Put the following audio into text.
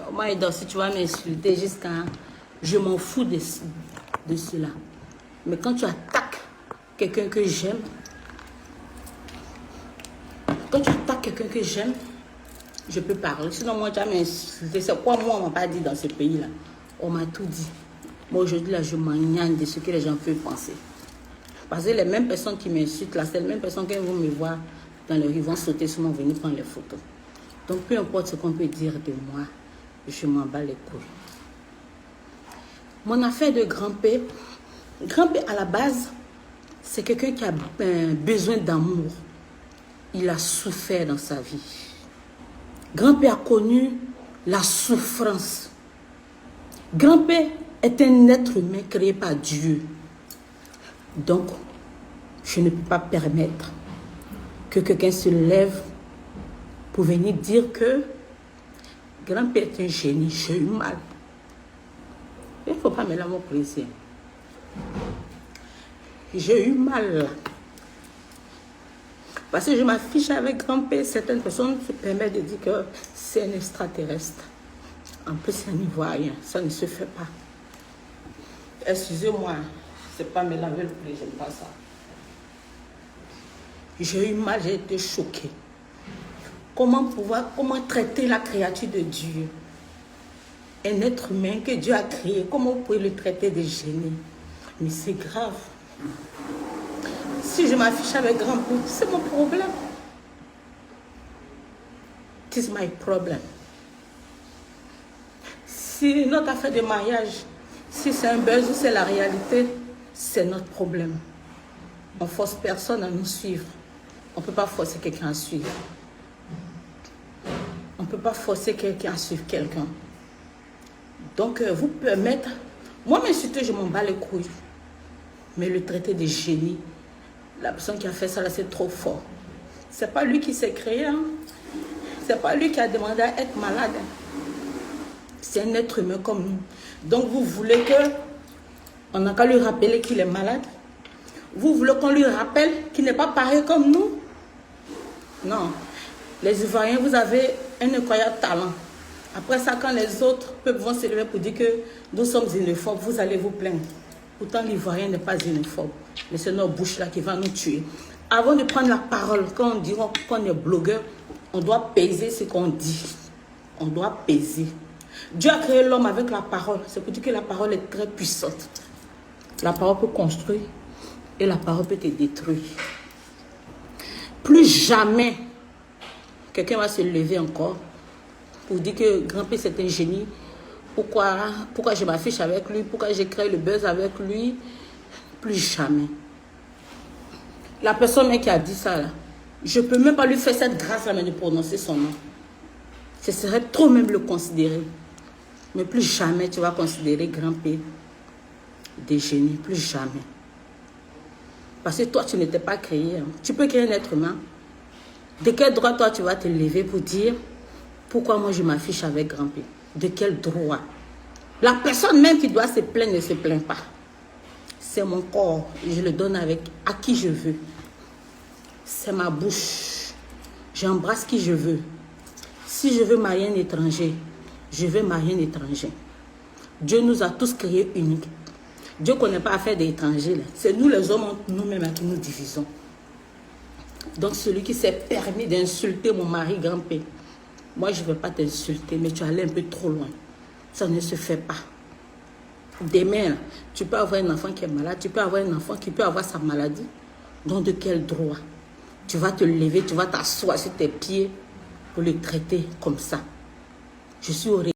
Oh my God, si tu vas m'insulter jusqu'à... Je m'en fous de cela. Mais quand tu attaques quelqu'un que j'aime, je peux parler. Sinon, moi, tu vas m'insulter. C'est quoi, moi, on m'a pas dit dans ce pays-là? On m'a tout dit. Moi, aujourd'hui, là, je m'engagne de ce que les gens peuvent penser. Parce que les mêmes personnes qui m'insultent, là, c'est les mêmes personnes qui vont me voir dans les rues, vont sauter sur moi, venir prendre les photos. Donc, peu importe ce qu'on peut dire de moi, je m'en bats les couilles. Mon affaire de Grand-P, Grand-P, à la base, c'est quelqu'un qui a besoin d'amour. Il a souffert dans sa vie. Grand-P a connu la souffrance. Grand-P est un être humain créé par Dieu. Donc, je ne peux pas permettre que quelqu'un se lève pour venir dire que Grand-P est un génie. J'ai eu mal. Il ne faut pas me l'amour plaisir. J'ai eu mal. Parce que je m'affiche avec Grand-P, certaines personnes se permettent de dire que c'est un extraterrestre. En plus, c'est un Ivoirien. Ça ne se fait pas. Excusez-moi, c'est pas me laver le pied, j'aime pas ça. J'ai eu mal, j'ai été choquée. Comment traiter la créature de Dieu? Un être humain que Dieu a créé, comment vous pouvez le traiter de génie? Mais c'est grave. Si je m'affiche avec Grand-P, c'est mon problème. It is my problem. Si notre affaire de mariage, si c'est un buzz ou c'est la réalité, c'est notre problème. On ne force personne à nous suivre. On ne peut pas forcer quelqu'un à suivre. On ne peut pas forcer quelqu'un à suivre quelqu'un. Donc, vous permettre... Moi, m'insulter, je m'en bats les couilles. Mais le traiter de génie, la personne qui a fait ça, là, c'est trop fort. C'est pas lui qui s'est créé. Hein? C'est pas lui qui a demandé à être malade. C'est un être humain comme nous. Donc, vous voulez que... On n'a qu'à lui rappeler qu'il est malade. Vous voulez qu'on lui rappelle qu'il n'est pas pareil comme nous? Non. Les Ivoiriens, vous avez un incroyable talent. Après ça, quand les autres peuples vont se lever pour dire que nous sommes xénophobes, vous allez vous plaindre. Pourtant, l'Ivoirien n'est pas xénophobe. Mais c'est notre bouche là qui va nous tuer. Avant de prendre la parole, quand on dit qu'on est blogueur, on doit peser ce qu'on dit. On doit peser. Dieu a créé l'homme avec la parole. C'est pour dire que la parole est très puissante. La parole peut construire et la parole peut te détruire. Plus jamais quelqu'un va se lever encore pour dire que Grand-P c'est un génie. Pourquoi je m'affiche avec lui? Pourquoi j'ai créé le buzz avec lui? Plus jamais. La personne même qui a dit ça, là, je ne peux même pas lui faire cette grâce-là de prononcer son nom. Ce serait trop même le considérer. Mais plus jamais tu vas considérer Grand-P des génies. Plus jamais. Parce que toi, tu n'étais pas créé. Hein. Tu peux créer un être humain. De quel droit, toi, tu vas te lever pour dire pourquoi moi, je m'affiche avec Grand-P? De quel droit? La personne même qui doit se plaindre ne se plaint pas. C'est mon corps. Je le donne à qui je veux. C'est ma bouche. J'embrasse qui je veux. Si je veux marier un étranger, je veux marier un étranger. Dieu nous a tous créés uniques. Dieu ne connaît pas affaire d'étrangers. C'est nous les hommes, nous-mêmes, qui nous divisons. Donc celui qui s'est permis d'insulter mon mari Grand-P, moi je ne vais pas t'insulter, mais tu es allé un peu trop loin. Ça ne se fait pas. Demain, tu peux avoir un enfant qui est malade, tu peux avoir un enfant qui peut avoir sa maladie. Donc de quel droit? Tu vas te lever, tu vas t'asseoir sur tes pieds pour le traiter comme ça. Je suis au